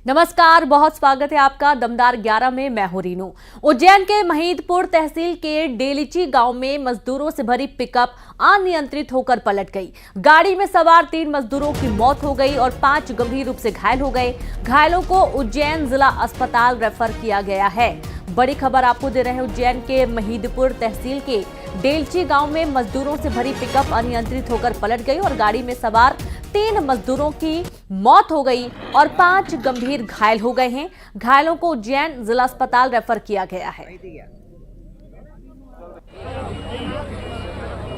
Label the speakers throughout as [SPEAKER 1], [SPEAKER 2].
[SPEAKER 1] नमस्कार, बहुत स्वागत है आपका दमदार 11 में। मैं हूं रीनू। उज्जैन के महिदपुर तहसील के डेलिची गांव में मजदूरों से भरी पिकअप अनियंत्रित होकर पलट गई। गाड़ी में सवार 3 मजदूरों की मौत हो गई और 5 गंभीर रूप से घायल हो गए। घायलों को उज्जैन जिला अस्पताल रेफर किया गया है। बड़ी खबर आपको दे रहे हैं। उज्जैन के महिदपुर तहसील के डेलची गांव में मजदूरों से भरी पिकअप अनियंत्रित होकर पलट गई और गाड़ी में सवार 3 मजदूरों की मौत हो गई और 5 गंभीर घायल हो गए हैं। घायलों को उज्जैन जिला अस्पताल रेफर किया गया है।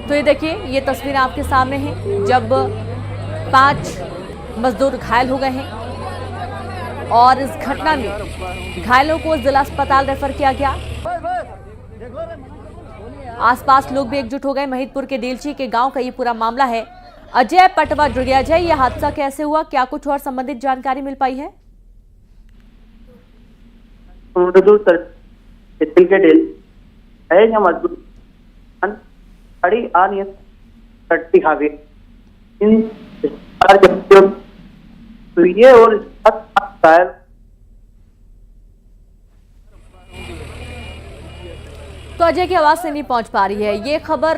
[SPEAKER 1] तो ये देखिए, ये तस्वीर आपके सामने है जब 5 मजदूर घायल हो गए हैं और इस घटना में घायलों को जिला अस्पताल रेफर किया गया। आसपास लोग भी एकजुट हो गए। महिदपुर के डेलची के गांव का ये पूरा मामला है। अजय पटवा जुड़ गया। अजय, यह हादसा कैसे हुआ, क्या कुछ और संबंधित जानकारी मिल पाई है? तो अजय की आवाज से नहीं पहुंच पा रही है। ये खबर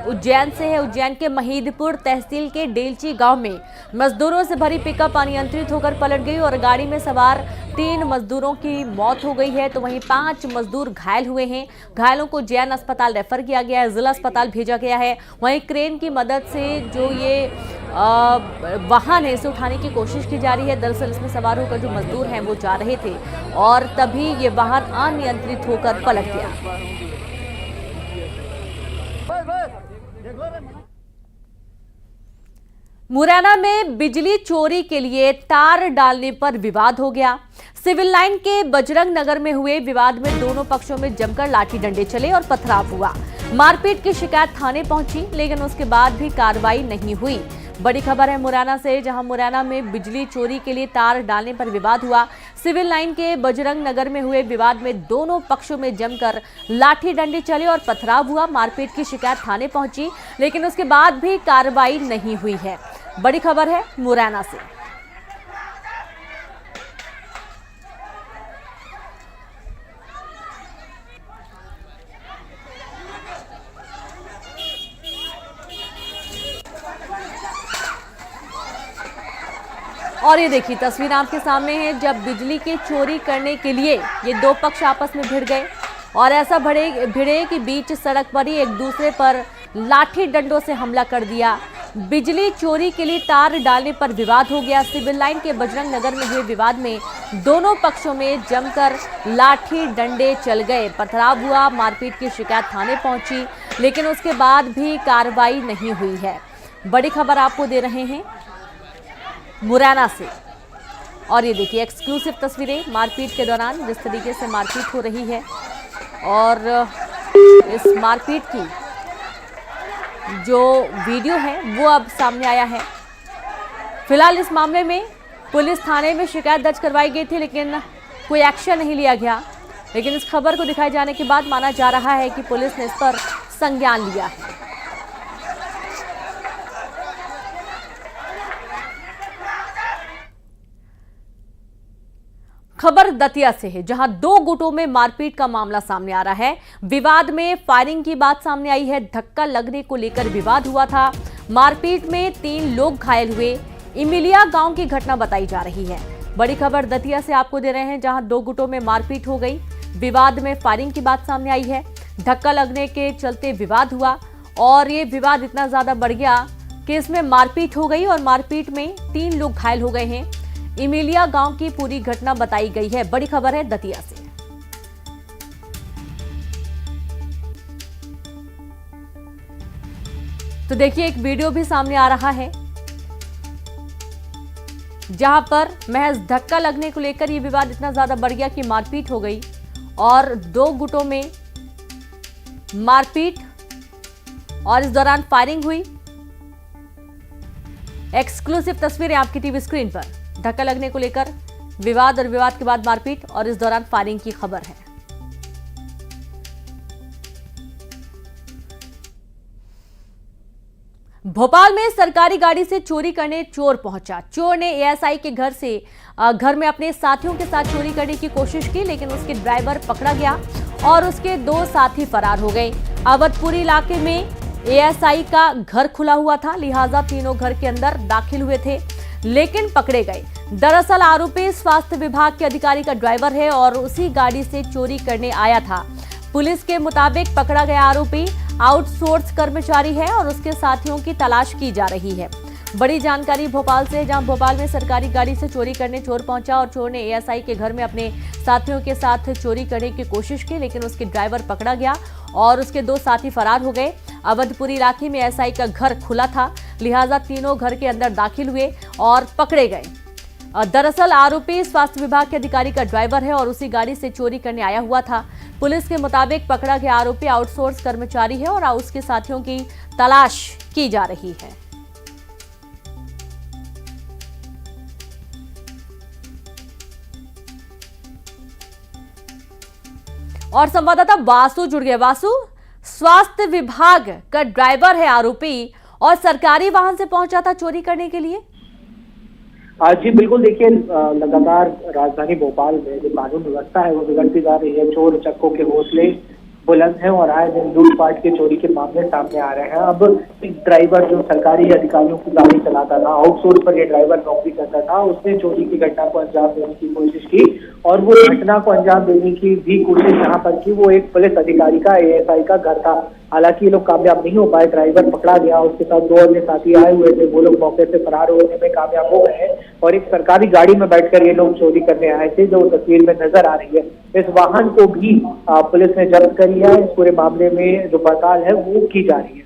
[SPEAKER 1] उज्जैन से है। उज्जैन के महिदपुर तहसील के डेलची गांव में मजदूरों से भरी पिकअप अनियंत्रित होकर पलट गई और गाड़ी में सवार 3 मजदूरों की मौत हो गई है, तो वहीं 5 मजदूर घायल हुए हैं। घायलों को उज्जैन अस्पताल रेफर किया गया है, जिला अस्पताल भेजा गया है। वहीं क्रेन की मदद से जो ये वाहन है इसे उठाने की कोशिश की जा रही है। दरअसल इसमें सवार होकर जो मजदूर हैं वो जा रहे थे और तभी ये वाहन अनियंत्रित होकर पलट गया। मुरैना में बिजली चोरी के लिए तार डालने पर विवाद हो गया। सिविल लाइन के बजरंग नगर में हुए विवाद में दोनों पक्षों में जमकर लाठी डंडे चले और पथराव हुआ। मारपीट की शिकायत थाने पहुंची, लेकिन उसके बाद भी कार्रवाई नहीं हुई। बड़ी खबर है मुरैना से, जहां मुरैना में बिजली चोरी के लिए तार डालने पर विवाद हुआ। सिविल लाइन के बजरंग नगर में हुए विवाद में दोनों पक्षों में जमकर लाठी डंडे चले और पथराव हुआ। मारपीट की शिकायत थाने पहुंची, लेकिन उसके बाद भी कार्रवाई नहीं हुई है। बड़ी खबर है मुरैना से। और ये देखिए, तस्वीर आपके सामने है जब बिजली की चोरी करने के लिए ये 2 पक्ष आपस में भिड़ गए और ऐसा भिड़े कि बीच सड़क पर ही एक दूसरे पर लाठी डंडों से हमला कर दिया। बिजली चोरी के लिए तार डालने पर विवाद हो गया। सिविल लाइन के बजरंग नगर में हुए विवाद में दोनों पक्षों में जमकर लाठी डंडे चल गए, पथराव हुआ। मारपीट की शिकायत थाने पहुंची, लेकिन उसके बाद भी कार्रवाई नहीं हुई है। बड़ी खबर आपको दे रहे हैं मुरैना से। और ये देखिए, एक्सक्लूसिव तस्वीरें मारपीट के दौरान जिस तरीके से मारपीट हो रही है और इस मारपीट की जो वीडियो है वो अब सामने आया है। फिलहाल इस मामले में पुलिस थाने में शिकायत दर्ज करवाई गई थी, लेकिन कोई एक्शन नहीं लिया गया। लेकिन इस खबर को दिखाए जाने के बाद माना जा रहा है कि पुलिस ने इस पर संज्ञान लिया है। खबर दतिया से है, जहां 2 गुटों में मारपीट का मामला सामने आ रहा है। विवाद में फायरिंग की बात सामने आई है। धक्का लगने को लेकर विवाद हुआ था। मारपीट में 3 लोग घायल हुए। इमिलिया गांव की घटना बताई जा रही है। बड़ी खबर दतिया से आपको दे रहे हैं, जहां 2 गुटों में मारपीट हो गई। विवाद में फायरिंग की बात सामने आई है। धक्का लगने के चलते विवाद हुआ और ये विवाद इतना ज्यादा बढ़ गया कि इसमें मारपीट हो गई और मारपीट में 3 लोग घायल हो गए हैं। इमिलिया गांव की पूरी घटना बताई गई है। बड़ी खबर है दतिया से। तो देखिए, एक वीडियो भी सामने आ रहा है जहां पर महज धक्का लगने को लेकर यह विवाद इतना ज्यादा बढ़ गया कि मारपीट हो गई और 2 गुटों में मारपीट और इस दौरान फायरिंग हुई। एक्सक्लूसिव तस्वीरें आपकी टीवी स्क्रीन पर। धक्का लगने को लेकर विवाद और विवाद के बाद मारपीट और इस दौरान फायरिंग की खबर है। भोपाल में सरकारी गाड़ी से चोरी करने चोर पहुंचा। चोर ने एएसआई के घर में अपने साथियों के साथ चोरी करने की कोशिश की, लेकिन उसके ड्राइवर पकड़ा गया और उसके 2 साथी फरार हो गए। अवधपुरी इलाके में एएसआई का घर खुला हुआ था, लिहाजा तीनों घर के अंदर दाखिल हुए थे, लेकिन पकड़े गए। दरअसल आरोपी स्वास्थ्य विभाग के अधिकारी का ड्राइवर है और उसी गाड़ी से चोरी करने आया था। पुलिस के मुताबिक पकड़ा गया आरोपी आउटसोर्स कर्मचारी है और उसके साथियों की तलाश की जा रही है। बड़ी जानकारी भोपाल से, जहां भोपाल में सरकारी गाड़ी से चोरी करने चोर पहुंचा और चोर ने एएसआई के घर में अपने साथियों के साथ चोरी करने की कोशिश की, लेकिन उसके ड्राइवर पकड़ा गया और उसके 2 साथी फरार हो गए। अवधपुरी इलाके में एएसआई का घर खुला था, लिहाजा तीनों घर के अंदर दाखिल हुए और पकड़े गए। दरअसल आरोपी स्वास्थ्य विभाग के अधिकारी का ड्राइवर है और उसी गाड़ी से चोरी करने आया हुआ था। पुलिस के मुताबिक पकड़ा गया आरोपी आउटसोर्स कर्मचारी है और उसके साथियों की तलाश की जा रही है। और संवाददाता वासु जुड़ गए। वासु, स्वास्थ्य विभाग का ड्राइवर है आरोपी और सरकारी वाहन से पहुंचा था चोरी करने के लिए।
[SPEAKER 2] जी बिल्कुल, देखिए लगातार राजधानी भोपाल में जो कानून व्यवस्था है वो बिगड़ती जा रही है। चोर चक्कों के हौसले बुलंद हैं और आए दिन लूटपाट के चोरी के मामले सामने आ रहे हैं। अब एक ड्राइवर जो सरकारी अधिकारियों की गाड़ी चलाता था, आउटसोर्स पर ये ड्राइवर नौकरी करता था, उसने चोरी की घटना को अंजाम देने की कोशिश की और वो घटना को अंजाम देने की भी कोशिश यहाँ पर की वो एक पुलिस अधिकारी का, एएसआई का घर था। हालांकि ये लोग कामयाब नहीं हो पाए, ड्राइवर पकड़ा गया, उसके साथ 2 अन्य साथी आए हुए थे, वो लोग मौके से फरार होने में कामयाब हो गए और एक सरकारी गाड़ी में बैठकर ये लोग चोरी करने आए थे, जो तस्वीर में नजर आ रही है। इस वाहन को भी पुलिस ने जब्त कर लिया है। इस पूरे मामले में जो पड़ताल है वो की जा रही है।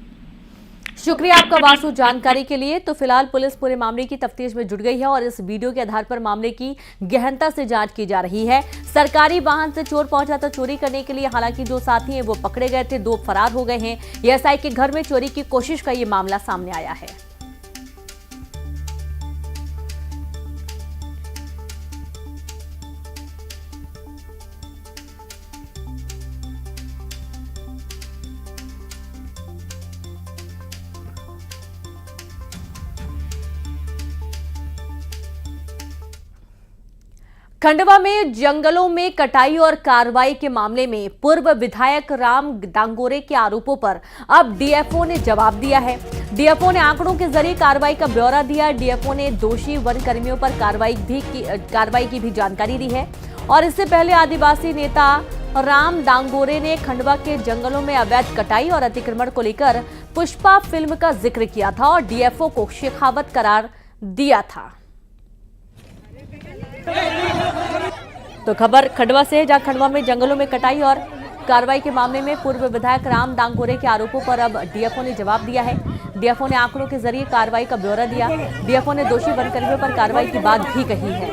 [SPEAKER 1] शुक्रिया आपका वासु जानकारी के लिए। तो फिलहाल पुलिस पूरे मामले की तफ्तीश में जुट गई है और इस वीडियो के आधार पर मामले की गहनता से जांच की जा रही है। सरकारी वाहन से चोर पहुंचा था चोरी करने के लिए, हालांकि जो साथी हैं वो पकड़े गए थे, 2 फरार हो गए हैं। एएसआई के घर में चोरी की कोशिश का ये मामला सामने आया है। खंडवा में जंगलों में कटाई और कार्रवाई के मामले में पूर्व विधायक राम दांगोरे के आरोपों पर अब डीएफओ ने जवाब दिया है। डीएफओ ने आंकड़ों के जरिए कार्रवाई का ब्यौरा दिया। डीएफओ ने दोषी वन कर्मियों पर कार्रवाई की भी जानकारी दी है। और इससे पहले आदिवासी नेता राम दांगोरे ने खंडवा के जंगलों में अवैध कटाई और अतिक्रमण को लेकर पुष्पा फिल्म का जिक्र किया था और डीएफओ को शेखावत करार दिया था। तो खबर खंडवा से है, जहां खंडवा में जंगलों में कटाई और कार्रवाई के मामले में पूर्व विधायक राम दांगोरे के आरोपों पर अब डीएफओ ने जवाब दिया है। डीएफओ ने आंकड़ों के जरिए कार्रवाई का ब्यौरा दिया। डीएफओ ने दोषी वनकर्मियों पर कार्रवाई की बात भी कही है।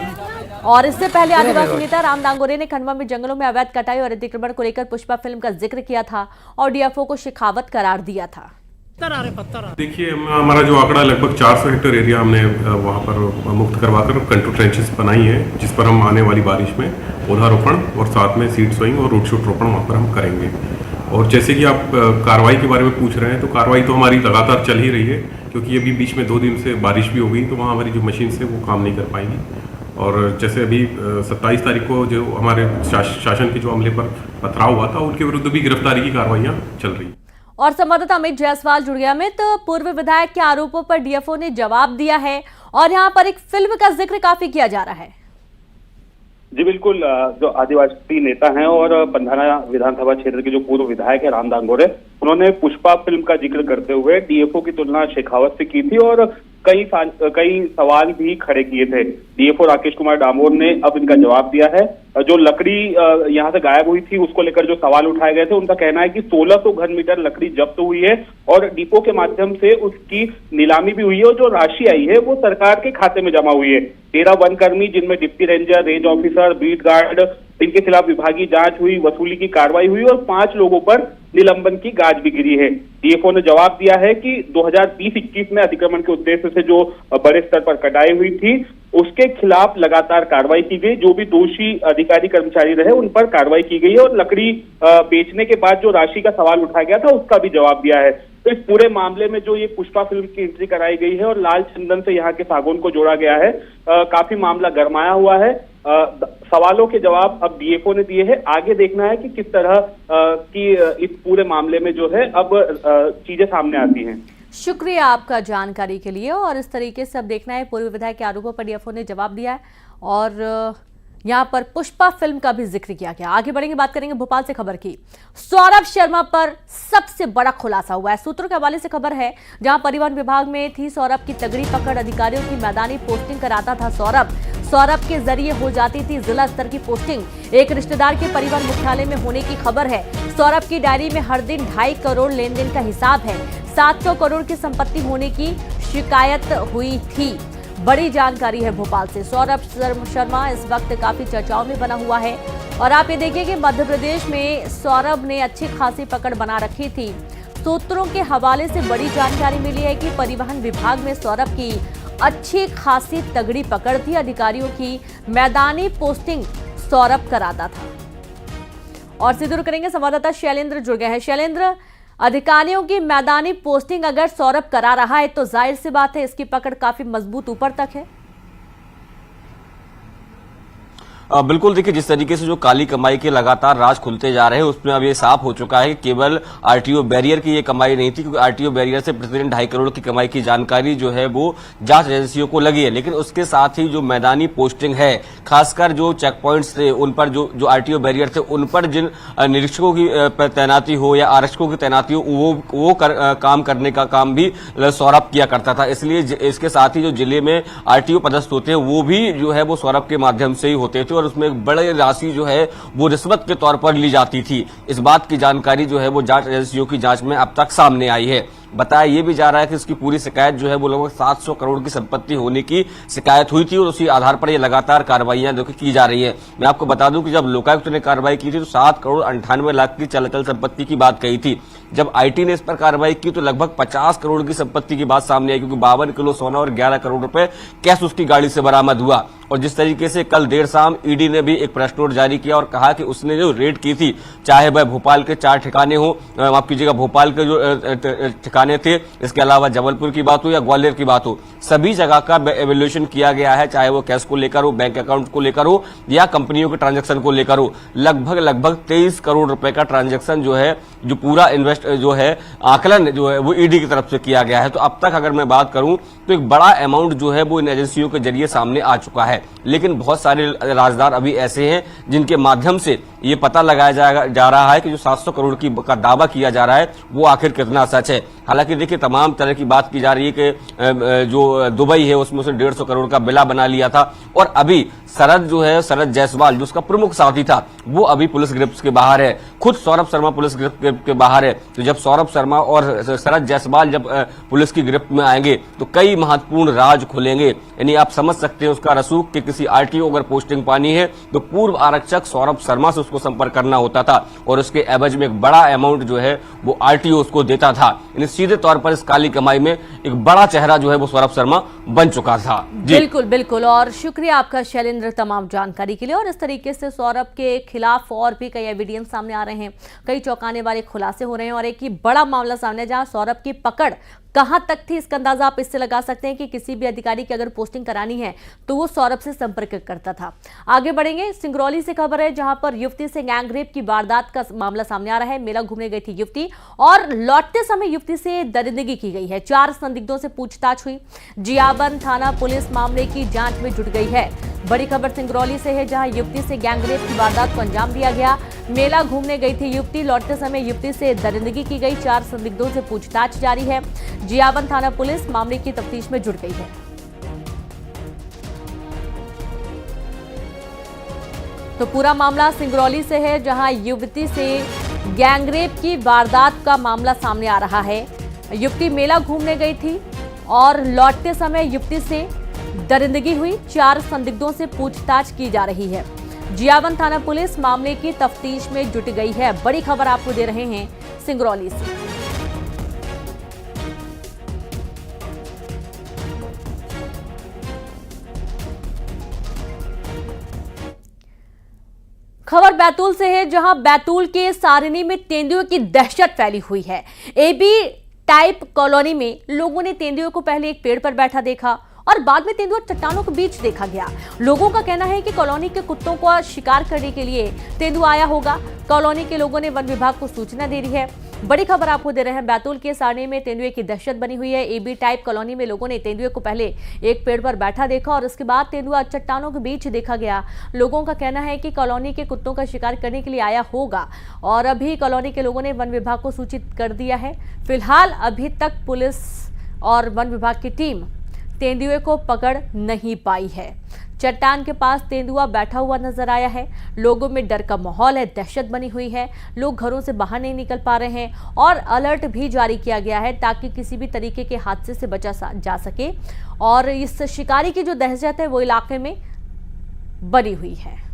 [SPEAKER 1] और इससे पहले आदिवासी नेता राम दांगोरे ने खंडवा में जंगलों में अवैध कटाई और अतिक्रमण को लेकर पुष्पा फिल्म का जिक्र किया था और डीएफओ को शेखावत करार दिया था।
[SPEAKER 3] देखिए, हमारा जो आंकड़ा लगभग 400 हेक्टेयर एरिया हमने वहाँ पर मुक्त करवाकर कंट्रोल ट्रेंचेस बनाई है, जिस पर हम आने वाली बारिश में पौधारोपण और साथ में सीड सोइंग और रूट शूट रोपण वहाँ पर हम करेंगे। और जैसे कि आप कार्रवाई के बारे में पूछ रहे हैं, तो कार्रवाई तो हमारी लगातार चल ही रही है, क्योंकि अभी बीच में 2 दिन से बारिश भी हो गई, तो वहाँ हमारी जो मशीन से वो काम नहीं कर पाएंगी। और जैसे अभी 27 तारीख को जो हमारे शासन के जो अमले पर पथराव हुआ था, उनके विरुद्ध भी गिरफ्तारी की कार्रवाइयाँ चल रही है।
[SPEAKER 1] और संवाददाता अमित जायसवाल जुड़ गया। अमित, पूर्व विधायक के आरोपों पर डीएफओ ने जवाब दिया है और यहाँ पर एक फिल्म का जिक्र काफी किया जा रहा है।
[SPEAKER 4] जी बिल्कुल, जो आदिवासी नेता हैं और पंधाना विधानसभा क्षेत्र के जो पूर्व विधायक है राम दांगोरे, उन्होंने पुष्पा फिल्म का जिक्र करते हुए डीएफओ की तुलना शेखावत से की थी और कई सवाल भी खड़े किए थे। डीएफओ राकेश कुमार डामोर ने अब इनका जवाब दिया है। जो लकड़ी यहाँ से गायब हुई थी, उसको लेकर जो सवाल उठाए गए थे, उनका कहना है कि 1600 घन मीटर लकड़ी जब्त हुई है और डिपो के माध्यम से उसकी नीलामी भी हुई है और जो राशि आई है वो सरकार के खाते में जमा हुई है। 13 वनकर्मी, जिनमें deputy ranger, range officer, beat guard, इनके खिलाफ विभागीय जांच हुई, वसूली की कार्रवाई हुई और 5 लोगों पर निलंबन की गाज भी गिरी है। डीएफओ ने जवाब दिया है कि 2020-21 में अतिक्रमण के उद्देश्य से जो बड़े स्तर पर कटाई हुई थी, उसके खिलाफ लगातार कार्रवाई की गई। जो भी दोषी अधिकारी कर्मचारी रहे उन पर कार्रवाई की गई और लकड़ी बेचने के बाद जो राशि का सवाल उठाया गया था उसका भी जवाब दिया है। तो इस पूरे मामले में जो ये पुष्पा फिल्म की एंट्री कराई गई है और लाल चंदन से यहाँ के सागौन को जोड़ा गया है, काफी मामला गरमाया हुआ है। सवालों के जवाब अब डीएफओ ने दिए हैं। आगे देखना है कि किस तरह की इस पूरे मामले में जो है अब चीजें सामने आती हैं।
[SPEAKER 1] शुक्रिया आपका जानकारी के लिए। और इस तरीके से अब देखना है, पूर्व विधायक के आरोपों पर डीएफओ ने जवाब दिया है और यहाँ पर पुष्पा फिल्म का भी जिक्र किया गया। आगे बढ़ेंगे, बात करेंगे भोपाल से खबर की। सौरभ शर्मा पर सबसे बड़ा खुलासा हुआ है। सूत्रों के हवाले से खबर है, जहां परिवहन विभाग में थी सौरभ की तगड़ी पकड़, अधिकारियों की मैदानी पोस्टिंग कराता था सौरभ के जरिए हो जाती थी जिला स्तर की पोस्टिंग। एक रिश्तेदार के परिवहन मुख्यालय में होने की खबर है। सौरभ की डायरी में हर दिन 2.5 करोड़ लेन देन का हिसाब है। 700 करोड़ की संपत्ति होने की शिकायत हुई थी। बड़ी जानकारी है भोपाल से। सौरभ शर्मा इस वक्त काफी चर्चाओं में बना हुआ है और आप ये देखिए कि मध्य प्रदेश में सौरभ ने अच्छी खासी पकड़ बना रखी थी। सूत्रों के हवाले से बड़ी जानकारी मिली है कि परिवहन विभाग में सौरभ की अच्छी खासी तगड़ी पकड़ थी। अधिकारियों की मैदानी पोस्टिंग सौरभ कराता था। और सीधे रुक करेंगे, संवाददाता शैलेंद्र जुड़ गए हैं। शैलेंद्र, अधिकारियों की मैदानी पोस्टिंग अगर सौरभ करा रहा है तो जाहिर सी बात है इसकी पकड़ काफी मजबूत ऊपर तक है।
[SPEAKER 5] बिल्कुल, देखिए जिस तरीके से जो काली कमाई के लगातार राज खुलते जा रहे हैं उसमें अब ये साफ हो चुका है कि केवल आरटीओ बैरियर की ये कमाई नहीं थी, क्योंकि आरटीओ बैरियर से प्रतिदिन 2.5 करोड़ की कमाई की जानकारी जो है वो जांच एजेंसियों को लगी है। लेकिन उसके साथ ही जो मैदानी पोस्टिंग है, खासकर जो चेक पॉइंट्स थे उन पर, जो आरटीओ बैरियर थे उन पर जिन निरीक्षकों की तैनाती हो या आरक्षकों की तैनाती हो, वो काम करने का काम भी सौरभ किया करता था। इसलिए इसके साथ ही जो जिले में आरटीओ पदस्थ होते हैं वो भी जो है वो सौरभ के माध्यम से ही होते थे और उसमें एक बड़ी राशि जो है वो रिश्वत के तौर पर ली जाती थी। इस बात की जानकारी जो है वो जांच एजेंसियों की जांच में अब तक सामने आई है। बताया ये भी जा रहा है कि इसकी पूरी शिकायत जो है वो लगभग 700 करोड़ की संपत्ति होने की शिकायत हुई थी और उसी आधार पर ये लगातार कार्रवाइयां जो की जा रही है। मैं आपको बता दूं कि जब लोकायुक्त ने कार्रवाई की थी तो 7 करोड़ 98 लाख की चल संपत्ति की बात कही थी। जब आईटी ने इस पर कार्रवाई की तो लगभग 50 करोड़ की संपत्ति की बात सामने आई, क्योंकि 52 किलो सोना और 11 करोड़ रुपए कैश उसकी गाड़ी से बरामद हुआ। और जिस तरीके से कल देर शाम ईडी ने भी एक प्रेस नोट जारी किया और कहा कि उसने जो रेड की थी, चाहे वह भोपाल के 4 ठिकाने हो, माफ कीजिएगा भोपाल के जो ठिकाने थे, इसके अलावा जबलपुर की बात हो या ग्वालियर की बात हो, सभी जगह का एवेल्यूएशन किया गया है, चाहे वो कैश को लेकर हो, बैंक अकाउंट को लेकर हो या कंपनियों के ट्रांजैक्शन को लेकर हो। लगभग 23 करोड़ रुपए का ट्रांजैक्शन जो है, जो पूरा इन्वेस्ट जो है आकलन जो है वो ईडी की तरफ से किया गया है। तो अब तक अगर मैं बात करूं तो एक बड़ा अमाउंट जो है वो इन एजेंसियों के जरिए सामने आ चुका है। लेकिन बहुत सारे राजदार अभी ऐसे हैं जिनके माध्यम से ये पता लगाया जा रहा है कि जो 700 करोड़ का दावा किया जा रहा है वो आखिर कितना सच है। हालांकि देखिए तमाम तरह की बात की जा रही है कि जो दुबई है उसमें से 150 करोड़ का बिला बना लिया था और अभी शरद जायसवाल जो उसका प्रमुख साथी था वो अभी पुलिस गिरफ्त के बाहर है। खुद सौरभ शर्मा पुलिस गिरफ्त के बाहर है। तो जब सौरभ शर्मा और शरद जायसवाल जब पुलिस की गिरफ्त में आएंगे तो कई महत्वपूर्ण राज खुलेंगे। यानी आप समझ सकते हैं उसका रसूख कि किसी आरटीओ अगर पोस्टिंग पानी है तो पूर्व आरक्षक सौरभ शर्मा से उसको संपर्क करना होता था और उसके एवज में एक बड़ा अमाउंट जो है वो आरटीओ उसको देता था। यानी सीधे तौर पर इस काली कमाई में एक बड़ा चेहरा जो है वो सौरभ शर्मा बन चुका था।
[SPEAKER 1] बिल्कुल बिल्कुल, और शुक्रिया आपका शैलेंद्र तमाम जानकारी के लिए। और इस तरीके से सौरभ के खिलाफ और भी कई एविडेंस सामने आ रहे हैं, कई चौंकाने वाले खुलासे हो रहे हैं और एक ही बड़ा मामला सामने जहां सौरभ की पकड़ कहां तक थी इसका अंदाजा आप इससे लगा सकते हैं कि किसी भी अधिकारी की अगर पोस्टिंग करानी है तो वो सौरभ से संपर्क करता था। आगे बढ़ेंगे, सिंगरौली से खबर है जहां पर युवती से गैंगरेप की वारदात का मामला सामने आ रहा है। मेला घूमने गई थी युवती और लौटते समय युवती से दरिंदगी की गई है। 4 संदिग्धों से पूछताछ हुई। जियाबंद थाना पुलिस मामले की जांच में जुट गई है। बड़ी खबर सिंगरौली से है जहां युवती से गैंगरेप की वारदात को अंजाम दिया गया। मेला घूमने गई थी युवती, लौटते समय युवती से दरिंदगी की गई। 4 संदिग्धों से पूछताछ जारी है। जियाबंद थाना पुलिस मामले की तफ्तीश में जुट गई है। तो पूरा मामला सिंगरौली से है जहां युवती से गैंगरेप की वारदात का मामला सामने आ रहा है। युवती मेला घूमने गई थी और लौटते समय युवती से दरिंदगी हुई। 4 संदिग्धों से पूछताछ की जा रही है। जियाबंद थाना पुलिस मामले की तफ्तीश में जुट गई है। बड़ी खबर आपको दे रहे हैं सिंगरौली से। खबर बैतूल से है जहां बैतूल के सारिनी में तेंदुए की दहशत फैली हुई है। एबी टाइप कॉलोनी में लोगों ने तेंदुए को पहले एक पेड़ पर बैठा देखा और बाद में तेंदुआ चट्टानों के बीच देखा गया। लोगों का कहना है कि कॉलोनी के कुत्तों को शिकार करने के लिए तेंदुआ आया होगा। कॉलोनी के लोगों ने वन विभाग को सूचना दे दी है। बड़ी खबर आपको दे रहे हैं, बैतूल के सारणी में तेंदुए की दहशत बनी हुई है। एबी टाइप कॉलोनी में लोगों ने तेंदुए को पहले एक पेड़ पर बैठा देखा और इसके बाद तेंदुआ चट्टानों के बीच देखा गया। लोगों का कहना है कि कॉलोनी के कुत्तों का शिकार करने के लिए आया होगा और अभी कॉलोनी के लोगों ने वन विभाग को सूचित कर दिया है। फिलहाल अभी तक पुलिस और वन विभाग की टीम तेंदुए को पकड़ नहीं पाई है। चट्टान के पास तेंदुआ बैठा हुआ नजर आया है। लोगों में डर का माहौल है, दहशत बनी हुई है। लोग घरों से बाहर नहीं निकल पा रहे हैं और अलर्ट भी जारी किया गया है ताकि किसी भी तरीके के हादसे से बचा जा सके। और इस शिकारी की जो दहशत है वो इलाके में बनी हुई है।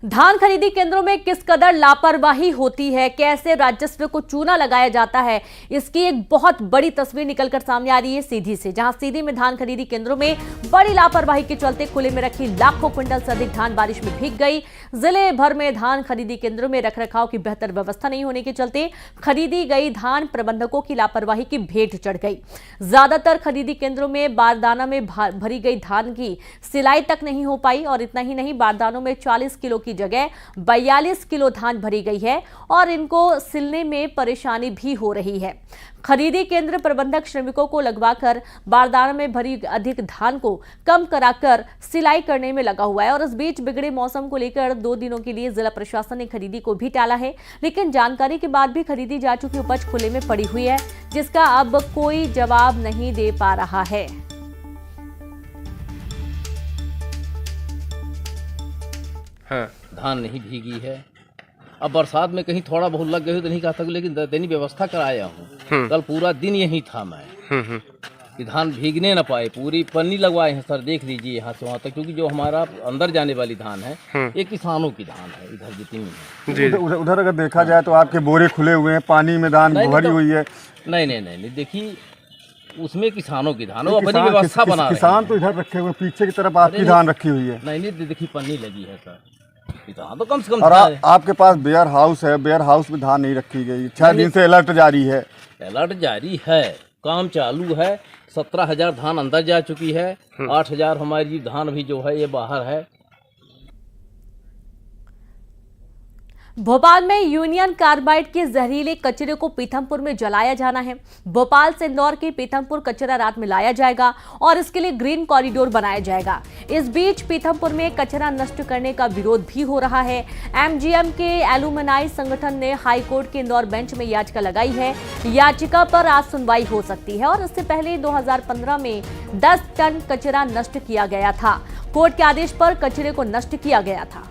[SPEAKER 1] धान खरीदी केंद्रों में किस कदर लापरवाही होती है, कैसे राजस्व को चूना लगाया जाता है, इसकी एक बहुत बड़ी तस्वीर निकलकर सामने आ रही है सीधी से। जहां सीधी में धान खरीदी केंद्रों में बड़ी लापरवाही के चलते खुले में रखी लाखों क्विंटल से अधिक धान बारिश में भीग गई। जिले भर में धान खरीदी केंद्रों में रखरखाव की बेहतर व्यवस्था नहीं होने के चलते खरीदी गई धान प्रबंधकों की लापरवाही की भेंट चढ़ गई। ज्यादातर खरीदी केंद्रों में बारदाना में भरी गई धान की सिलाई तक नहीं हो पाई और इतना ही नहीं, बारदानों में 40 किलो की जगह 42 किलो धान भरी गई है और इनको सिलने में परेशानी भी हो रही है। खरीदी केंद्र प्रबंधक श्रमिकों को लगवाकर बारदाना में भरी अधिक धान को कम कराकर सिलाई करने में लगा हुआ है। और इस बीच बिगड़े मौसम को लेकर 2 दिनों के लिए जिला प्रशासन ने खरीदी को भी टाला है, लेकिन जानकारी के बाद भी खरीदी जा चुकी उपज खुले में पड़ी हुई है, जिसका अब कोई जवाब नहीं दे पा रहा है।
[SPEAKER 6] धान नहीं भीगी है। अब बरसात में कहीं थोड़ा बहुत लग गई तो नहीं कहा था, लेकिन दैनिक व्यवस्था कराया हूँ। कल पूरा दिन यही था मैं कि धान भीगने न पाए। पूरी पन्नी लगवाए हैं सर, देख लीजिए यहाँ से वहाँ तक, क्योंकि जो हमारा अंदर जाने वाली धान है ये किसानों की धान है। इधर जितनी है
[SPEAKER 7] उधर अगर देखा जाए तो आपके बोरे खुले हुए हैं, पानी में धान भरी हुई है।
[SPEAKER 6] नहीं, देखिए उसमें किसानों की धान, वो अपनी व्यवस्था बना रहे हैं।
[SPEAKER 7] किसान तो इधर रखे हुए, पीछे की तरफ आपकी धान रखी हुई है।
[SPEAKER 6] नहीं, देखिए पन्नी लगी है सर, तो कम से कम।
[SPEAKER 7] और आपके पास वेयर हाउस है, वेयर हाउस में धान नहीं रखी गई। 6 दिन से अलर्ट जारी है।
[SPEAKER 6] अलर्ट जारी है, काम चालू है। 17,000 धान अंदर जा चुकी है। 8,000 हमारी धान भी जो है ये बाहर है।
[SPEAKER 1] भोपाल में यूनियन कार्बाइड के जहरीले कचरे को पीथमपुर में जलाया जाना है। भोपाल से इंदौर के पीथमपुर कचरा रात में लाया जाएगा और इसके लिए ग्रीन कॉरिडोर बनाया जाएगा। इस बीच पीथमपुर में कचरा नष्ट करने का विरोध भी हो रहा है। एमजीएम के एलुमनाई संगठन ने हाईकोर्ट के इंदौर बेंच में याचिका लगाई है। याचिका पर आज सुनवाई हो सकती है और इससे पहले 2015 में 10 टन कचरा नष्ट किया गया था। कोर्ट के आदेश पर कचरे को नष्ट किया गया था।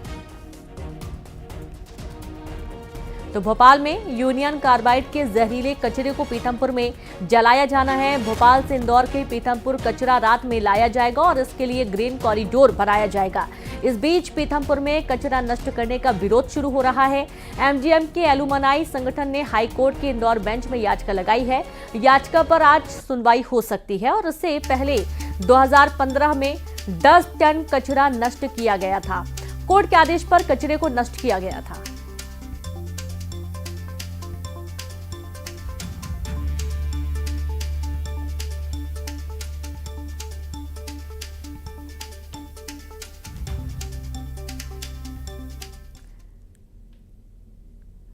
[SPEAKER 1] तो भोपाल में यूनियन कार्बाइड के जहरीले कचरे को पीथमपुर में जलाया जाना है। भोपाल से इंदौर के पीथमपुर कचरा रात में लाया जाएगा और इसके लिए ग्रीन कॉरिडोर बनाया जाएगा। इस बीच पीथमपुर में कचरा नष्ट करने का विरोध शुरू हो रहा है। एमजीएम के एलुमनाई संगठन ने हाईकोर्ट के इंदौर बेंच में याचिका लगाई है। याचिका पर आज सुनवाई हो सकती है और इससे पहले 2015 में 10 टन कचरा नष्ट किया गया था। कोर्ट के आदेश पर कचरे को नष्ट किया गया था।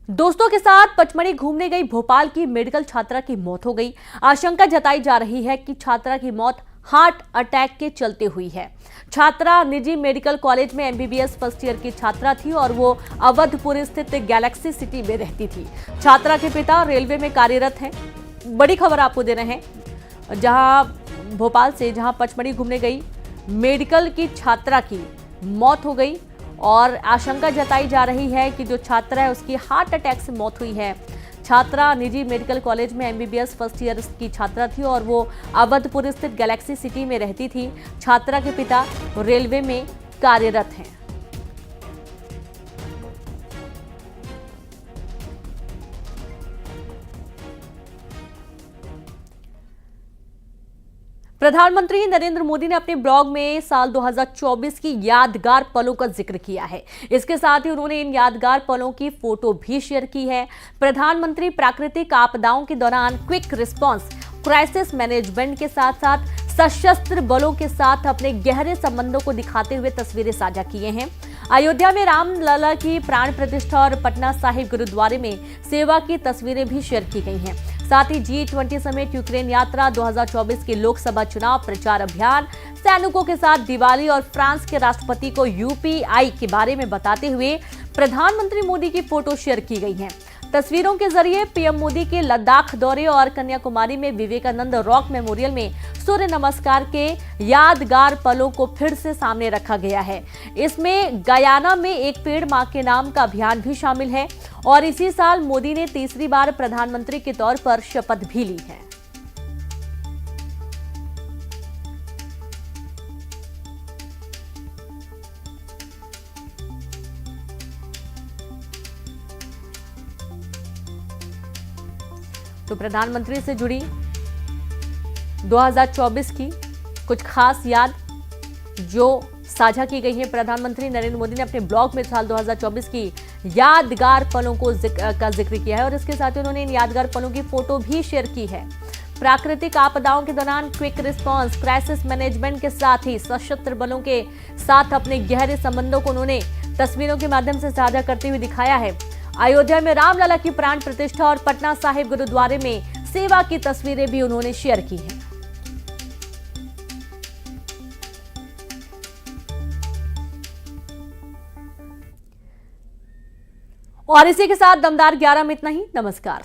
[SPEAKER 1] दोस्तों के साथ पचमढ़ी घूमने गई भोपाल की मेडिकल छात्रा की मौत हो गई। आशंका जताई जा रही है कि छात्रा की मौत हार्ट अटैक के चलते हुई है। छात्रा निजी मेडिकल कॉलेज में एमबीबीएस फर्स्ट ईयर की छात्रा थी और वो अवधपुर स्थित गैलेक्सी सिटी में रहती थी। छात्रा के पिता रेलवे में कार्यरत हैं। बड़ी खबर आपको दे रहे हैं, जहां भोपाल से जहां पचमढ़ी घूमने गई मेडिकल की छात्रा की मौत हो गई और आशंका जताई जा रही है कि जो छात्रा है उसकी हार्ट अटैक से मौत हुई है। छात्रा निजी मेडिकल कॉलेज में एमबीबीएस फर्स्ट ईयर की छात्रा थी और वो अवधपुर स्थित गैलेक्सी सिटी में रहती थी। छात्रा के पिता रेलवे में कार्यरत हैं। प्रधानमंत्री नरेंद्र मोदी ने अपने ब्लॉग में साल 2024 की यादगार पलों का जिक्र किया है। इसके साथ ही उन्होंने इन यादगार पलों की फोटो भी शेयर की है। प्रधानमंत्री प्राकृतिक आपदाओं के दौरान क्विक रिस्पांस, क्राइसिस मैनेजमेंट के साथ साथ सशस्त्र बलों के साथ अपने गहरे संबंधों को दिखाते हुए तस्वीरें साझा किए हैं। अयोध्या में रामलला की प्राण प्रतिष्ठा और पटना साहिब गुरुद्वारे में सेवा की तस्वीरें भी शेयर की गई हैं। साथ ही G20 समेत यूक्रेन यात्रा, 2024 के लोकसभा चुनाव प्रचार अभियान, सैनिकों के साथ दिवाली और फ्रांस के राष्ट्रपति को UPI के बारे में बताते हुए प्रधानमंत्री मोदी की फोटो शेयर की गई है। तस्वीरों के जरिए पीएम मोदी के लद्दाख दौरे और कन्याकुमारी में विवेकानंद रॉक मेमोरियल में सूर्य नमस्कार के यादगार पलों को फिर से सामने रखा गया है। इसमें गयाना में एक पेड़ मां के नाम का अभियान भी शामिल है और इसी साल मोदी ने तीसरी बार प्रधानमंत्री के तौर पर शपथ भी ली है। तो प्रधानमंत्री से जुड़ी 2024 की कुछ खास याद जो साझा की गई है। प्रधानमंत्री नरेंद्र मोदी ने अपने ब्लॉग में साल 2024 की यादगार पलों का जिक्र किया है और इसके साथ ही उन्होंने इन यादगार पलों की फोटो भी शेयर की है। प्राकृतिक आपदाओं के दौरान क्विक रिस्पांस, क्राइसिस मैनेजमेंट के साथ ही सशस्त्र बलों के साथ अपने गहरे संबंधों को उन्होंने तस्वीरों के माध्यम से साझा करते हुए दिखाया है। अयोध्या में रामलला की प्राण प्रतिष्ठा और पटना साहिब गुरुद्वारे में सेवा की तस्वीरें भी उन्होंने शेयर की हैं। और इसी के साथ दमदार 11 में इतना ही। नमस्कार।